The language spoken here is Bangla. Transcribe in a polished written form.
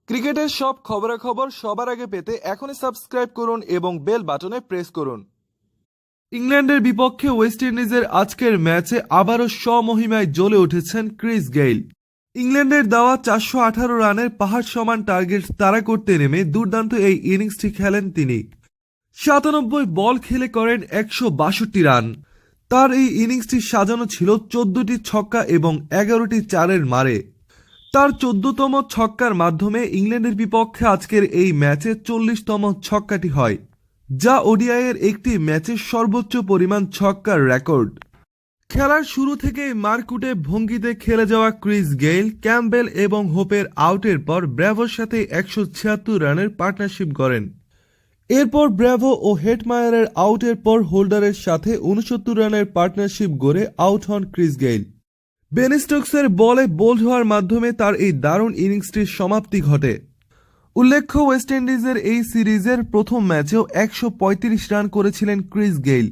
ক্রিকেটের সব খবরাখবর সবার আগে পেতে এখনই সাবস্ক্রাইব করুন এবং বেল বাটনে প্রেস করুন। ইংল্যান্ডের বিপক্ষে ওয়েস্ট ইন্ডিজের আজকের ম্যাচে আবারও স্বমহিমায় জ্বলে উঠেছেন ক্রিস গেইল। ইংল্যান্ডের দেওয়া 418 রানের পাহাড় সমান টার্গেট তাড়া করতে নেমে দুর্দান্ত এই ইনিংসটি খেলেন তিনি। 97 বল খেলে করেন 162 রান। তার এই ইনিংসটি সাজানো ছিল 14টি ছক্কা এবং 11টি চারের মারে। তার 14তম ছক্কার মাধ্যমে ইংল্যান্ডের বিপক্ষে আজকের এই ম্যাচে 40তম ছক্কাটি হয়, যা ওডিআইয়ের একটি ম্যাচের সর্বোচ্চ পরিমাণ ছক্কার রেকর্ড। খেলার শুরু থেকেই মারকুটে ভঙ্গিতে খেলে যাওয়া ক্রিস গেইল ক্যাম্পবেল এবং হোপের আউটের পর ব্র্যাভোর সাথে 176 রানের পার্টনারশিপ করেন। এরপর ব্র্যাভো ও হেটমায়ারের আউটের পর হোল্ডারের সাথে 69 রানের পার্টনারশিপ গড়ে আউট হন ক্রিস গেইল। বেন স্টোকসের বলে বোল্ড হওয়ার মাধ্যমে তার এই দারুণ ইনিংসটির সমাপ্তি ঘটে। উল্লেখ্য, ওয়েস্ট ইন্ডিজের এই সিরিজের প্রথম ম্যাচেও 135 রান করেছিলেন ক্রিস গেইল।